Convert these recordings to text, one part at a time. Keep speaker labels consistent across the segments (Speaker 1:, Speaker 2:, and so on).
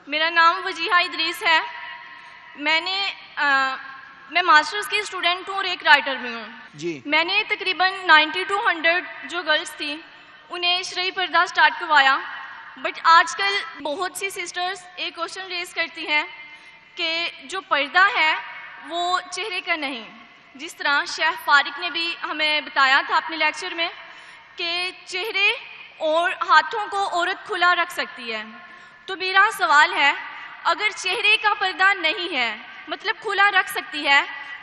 Speaker 1: میرا نام وجیحہ ادریس ہے. میں ماسٹرز کی اسٹوڈنٹ ہوں اور ایک رائٹر بھی ہوں.
Speaker 2: جی.
Speaker 1: میں نے تقریباً 90 to 100 جو گرلس تھیں انہیں شرعی پردہ سٹارٹ کروایا. بٹ آج کل بہت سی سسٹرز ایک کوشچن ریز کرتی ہیں کہ جو پردہ ہے وہ چہرے کا نہیں. جس طرح شیخ فارق نے بھی ہمیں بتایا تھا اپنے لیکچر میں کہ چہرے اور ہاتھوں کو عورت کھلا رکھ سکتی ہے. تو میرا سوال ہے اگر چہرے کا پردہ نہیں ہے مطلب کھلا رکھ سکتی ہے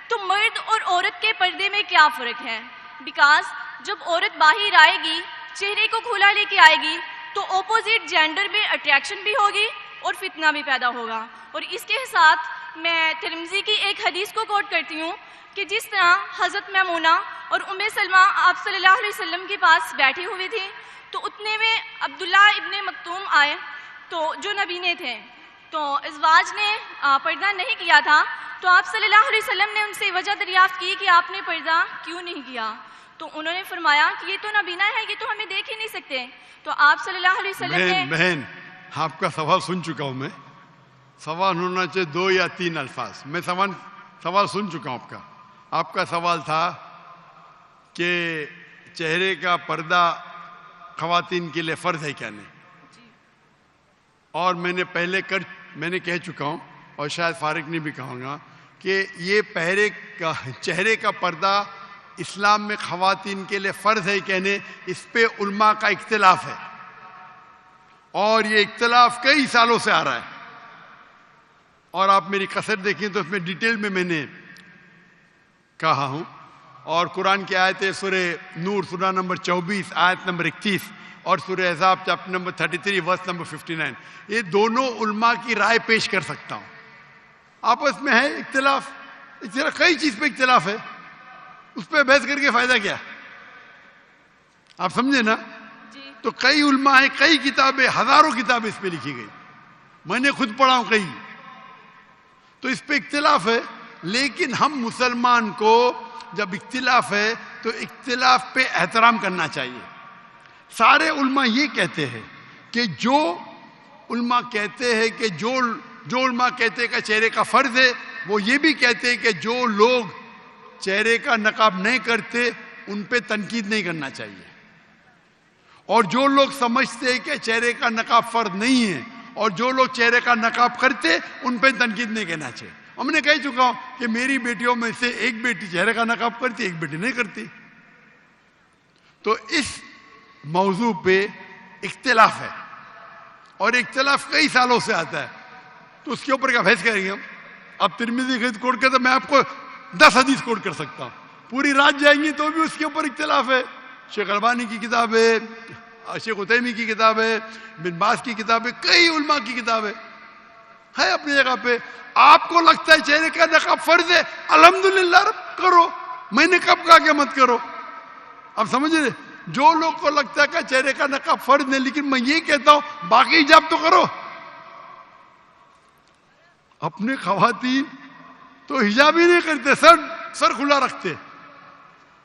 Speaker 1: تو مرد اور عورت کے پردے میں کیا فرق ہے؟ بیکاز جب عورت باہر آئے گی چہرے کو کھلا لے کے آئے گی تو اپوزٹ جینڈر میں اٹریکشن بھی ہوگی اور فتنہ بھی پیدا ہوگا. اور اس کے ساتھ میں ترمذی کی ایک حدیث کو کوٹ کرتی ہوں کہ جس طرح حضرت میمونہ اور ام سلمہ آپ صلی اللہ علیہ وسلم کے پاس بیٹھی ہوئی تھی تو اتنے میں عبداللہ ابن مکتوم آئے تو جو نبینے تھے تو ازواج نے پردہ نہیں کیا تھا تو آپ صلی اللہ علیہ وسلم نے ان سے وجہ دریافت کی کہ آپ نے پردہ کیوں نہیں کیا. تو انہوں نے فرمایا کہ یہ تو نبینا ہے, یہ تو ہمیں دیکھ ہی نہیں سکتے. تو آپ صلی اللہ علیہ وسلم نے
Speaker 3: بہن آپ کا سوال سن چکا ہوں. میں سوال ہونا چاہیے 2 یا 3 الفاظ. میں سوال سن چکا ہوں. آپ کا سوال تھا کہ چہرے کا پردہ خواتین کے لیے فرض ہے کیا نہیں, اور میں نے کہہ چکا ہوں اور شاید فارق نے بھی کہوں گا کہ یہ چہرے کا پردہ اسلام میں خواتین کے لیے فرض ہے کہ نہیں, اس پہ علماء کا اختلاف ہے اور یہ اختلاف کئی سالوں سے آ رہا ہے. اور آپ میری کثر دیکھیں تو اس میں ڈیٹیل میں نے کہا ہوں. اور قرآن کی آیتیں سورہ نور سورہ نمبر 24 آیت نمبر 31 اور سورہ احزاب چیپٹر نمبر 33 ورس نمبر 59, یہ دونوں علماء کی رائے پیش کر سکتا ہوں. آپس میں ہے اختلاف, کئی چیز پہ اختلاف ہے, اس پہ بحث کر کے فائدہ کیا؟ آپ سمجھے نا. تو کئی علماء ہیں, کئی کتابیں, ہزاروں کتابیں اس پہ لکھی گئی, میں نے خود پڑھا ہوں کئی. تو اس پہ اختلاف ہے, لیکن ہم مسلمان کو جب اختلاف ہے تو اختلاف پہ احترام کرنا چاہیے. سارے علماء یہ کہتے ہیں کہ جو علماء کہتے ہیں کہ جو علماء کہتے ہیں کہ چہرے کا فرض ہے, وہ یہ بھی کہتے ہیں کہ جو لوگ چہرے کا نقاب نہیں کرتے ان پہ تنقید نہیں کرنا چاہیے. اور جو لوگ سمجھتے ہیں کہ چہرے کا نقاب فرض نہیں ہے اور جو لوگ چہرے کا نقاب کرتے ان پہ تنقید نہیں کرنا چاہیے. ہم نے کہہ چکا ہوں کہ میری بیٹیوں میں سے ایک بیٹی چہرے کا نقاب کرتی, ایک بیٹی نہیں کرتی. تو اس موضوع پہ اختلاف ہے اور اختلاف کئی سالوں سے آتا ہے, تو اس کے اوپر کیا بحث کریں گے ہم؟ اب ترمذی کی کوٹ کرتے میں آپ کو 10 حدیث کوٹ کر سکتا ہوں, پوری رات جائیں گی تو بھی اس کے اوپر اختلاف ہے. شیخ البانی کی کتاب ہے, شیخ عثیمین کی کتاب ہے, بن باز کی کتاب ہے, کئی علماء کی کتاب ہے اپنی جگہ پہ. آپ کو لگتا ہے چہرے کا نقاب فرض ہے, الحمدللہ کرو, میں نے کب کہا کہ مت کرو. اب سمجھ رہے, جو لوگ کو لگتا ہے کہ چہرے کا نقاب فرض نہیں, لیکن میں یہ کہتا ہوں باقی حجاب تو کرو. اپنے خواتین تو حجاب ہی نہیں کرتے, سر کھلا رکھتے,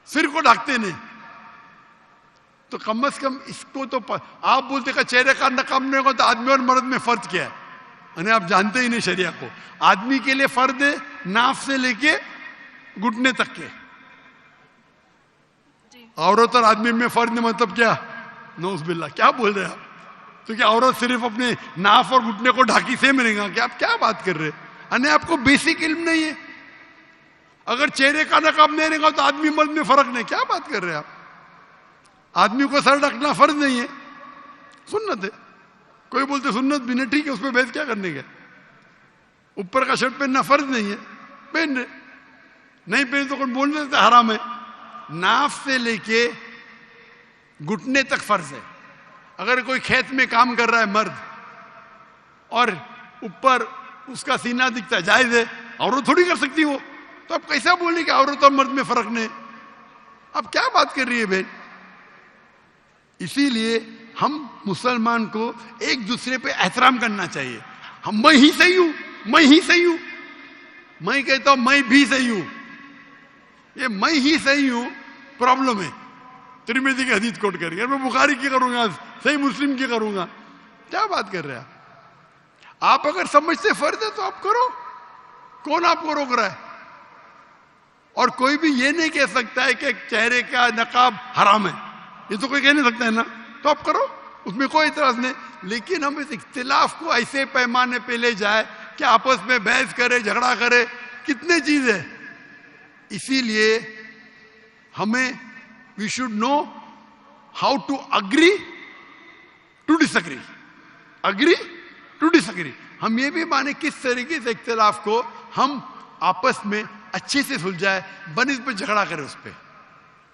Speaker 3: سر کو ڈھکتے نہیں. تو کم از کم اس کو تو آپ بولتے کہ چہرے کا نقاب نہیں ہوگا تو آدمی اور مرد میں فرق کیا ہے؟ یعنی آپ جانتے ہی نہیں شریعہ کو. آدمی کے لیے فرض ہے ناف سے لے کے گھٹنے تک کے, عورت اور آدمی میں فرض نہیں. مطلب کیا؟ نعوذ باللہ, کیا بول رہے آپ؟ تو کیا عورت صرف اپنے ناف اور گھٹنے کو ڈھاکی سے ملے گا؟ کہ آپ کیا بات کر رہے ہیں؟ یعنی آپ کو بیسک علم نہیں ہے. اگر چہرے کا نقاب نہیں رہے گا تو آدمی مرد میں فرق نہیں, کیا بات کر رہے ہیں آپ؟ آدمی کو سر ڈھکنا فرض نہیں ہے, سنت ہے. کوئی بولتے سنت بھی نہیں, ٹھیک ہے, اس پہ بحث کیا کرنے کا. اوپر کا شرٹ پہننا فرض نہیں ہے, پہن رہے, نہیں پہنے تو کوئی بولنے دیتا حرام ہے. ناف سے لے کے گھٹنے تک فرض ہے. اگر کوئی کھیت میں کام کر رہا ہے مرد اور اوپر اس کا سینہ دکھتا ہے, جائز ہے, عورت تھوڑی کر سکتی وہ. تو اب کیسا بولیں کہ عورت اور مرد میں فرق نہیں؟ اب کیا بات کر رہی ہے بہن؟ اسی لیے ہم مسلمان کو ایک دوسرے پہ احترام کرنا چاہیے. میں ہی صحیح ہوں, میں ہی صحیح ہوں, میں کہتا ہوں میں بھی صحیح ہوں. یہ میں ہی صحیح ہوں پرابلم ہے. ترمذی کی حدیث کوٹ کر کے میں بخاری کی کروں گا, صحیح مسلم کی کروں گا, کیا بات کر رہے ہیں؟ آپ اگر سمجھتے فرض ہے تو آپ کرو، کون آپ کو روک رہا ہے؟ اور کوئی بھی یہ نہیں کہہ سکتا ہے کہ چہرے کا نقاب حرام ہے، یہ تو کوئی کہہ نہیں سکتا ہے نا، تو آپ کرو، اس میں کوئی اعتراض نہیں. لیکن ہم اس اختلاف کو ایسے پیمانے پہ لے جائے کہ آپس میں بحث کرے، جھگڑا کرے، کتنے چیزیں. اسی لیے ہمیں we should know how to agree to disagree, agree to disagree. ہم یہ بھی مانے کس طریقے سے اختلاف کو ہم آپس میں اچھے سے سلجھائے، بنسبت جھگڑا کرے اس پہ.